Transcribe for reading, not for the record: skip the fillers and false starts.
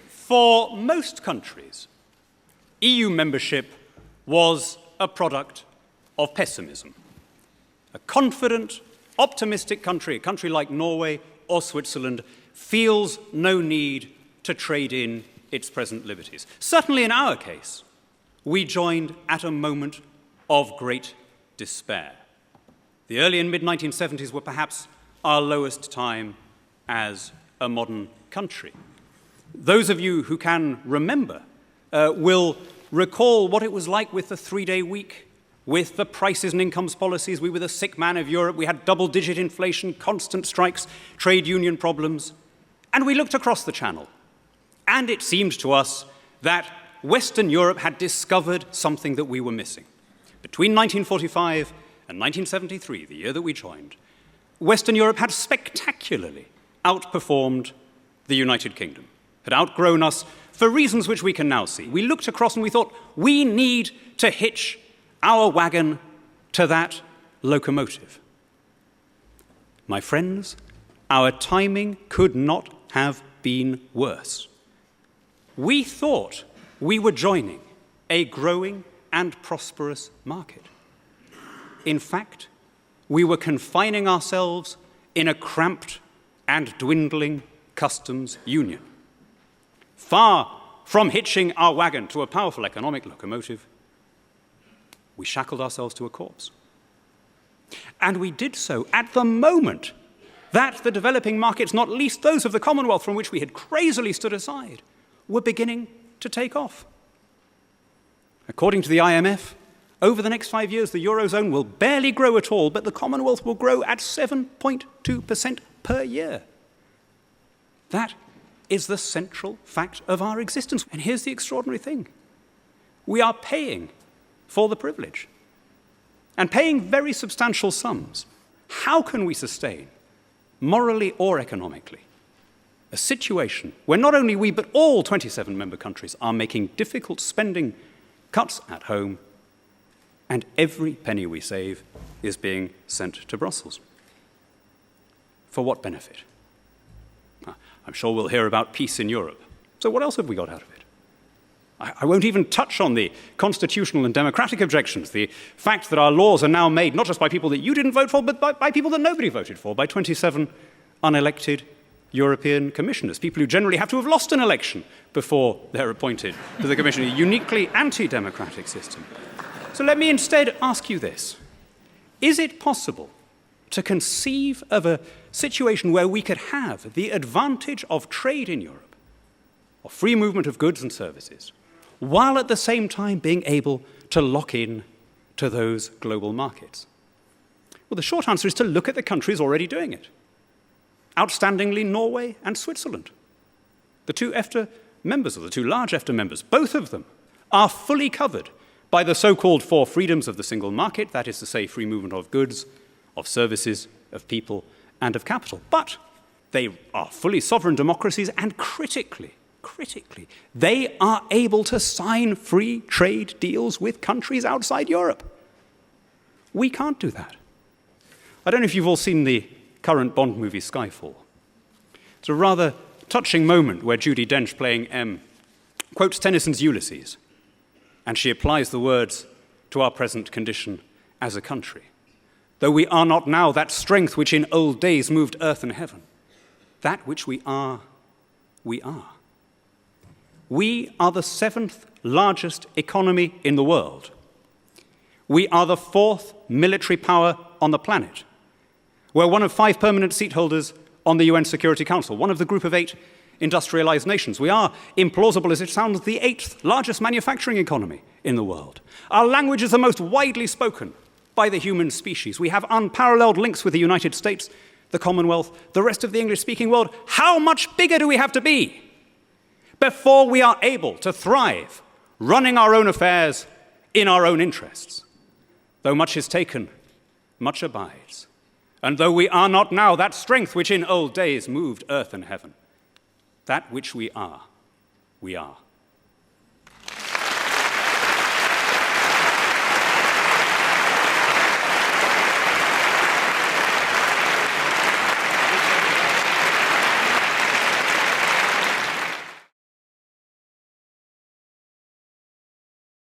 For most countries, EU membership was a product of pessimism. A confident, optimistic country, a country like Norway or Switzerland, feels no need to trade in its present liberties. Certainly in our case, we joined at a moment of great despair. The early and mid-1970s were perhaps our lowest time as a modern country. Those of you who can remember will recall what it was like with the three-day week, with the prices and incomes policies. We were the sick man of Europe. We had double-digit inflation, constant strikes, trade union problems. And we looked across the Channel. And it seemed to us that Western Europe had discovered something that we were missing. Between 1945 and 1973, the year that we joined, Western Europe had spectacularly outperformed the United Kingdom, had outgrown us for reasons which we can now see. We looked across and we thought, we need to hitch our wagon to that locomotive. My friends, our timing could not have been worse. We thought we were joining a growing and prosperous market. In fact, we were confining ourselves in a cramped and dwindling customs union. Far from hitching our wagon to a powerful economic locomotive, we shackled ourselves to a corpse. And we did so at the moment that the developing markets, not least those of the Commonwealth from which we had crazily stood aside, were beginning to take off. According to the IMF, over the next 5 years, the Eurozone will barely grow at all, but the Commonwealth will grow at 7.2% per year. That is the central fact of our existence. And here's the extraordinary thing. We are paying for the privilege, and paying very substantial sums. How can we sustain, morally or economically, a situation where not only we, but all 27 member countries are making difficult spending cuts at home, and every penny we save is being sent to Brussels? For what benefit? I'm sure we'll hear about peace in Europe. So what else have we got out of it? I won't even touch on the constitutional and democratic objections, the fact that our laws are now made not just by people that you didn't vote for, but by people that nobody voted for, by 27 unelected European commissioners, people who generally have to have lost an election before they're appointed to the Commission, a uniquely anti-democratic system. So let me instead ask you this. Is it possible to conceive of a situation where we could have the advantage of trade in Europe, of free movement of goods and services, while at the same time being able to lock in to those global markets? Well, the short answer is to look at the countries already doing it. Outstandingly, Norway and Switzerland. The two EFTA members, or the two large EFTA members, both of them are fully covered by the so-called four freedoms of the single market, that is to say, free movement of goods, of services, of people, and of capital. But they are fully sovereign democracies, and critically, they are able to sign free trade deals with countries outside Europe. We can't do that. I don't know if you've all seen the current Bond movie, Skyfall. It's a rather touching moment where Judi Dench, playing M, quotes Tennyson's Ulysses, and she applies the words to our present condition as a country. Though we are not now that strength which in old days moved earth and heaven, that which we are, we are. We are the 7th largest economy in the world. We are the 4th military power on the planet. We're one of 5 permanent seat holders on the UN Security Council, one of the group of 8 industrialized nations. We are, implausible as it sounds, the 8th largest manufacturing economy in the world. Our language is the most widely spoken by the human species. We have unparalleled links with the United States, the Commonwealth, the rest of the English-speaking world. How much bigger do we have to be before we are able to thrive, running our own affairs in our own interests? Though much is taken, much abides. And though we are not now that strength which in old days moved earth and heaven, that which we are, we are.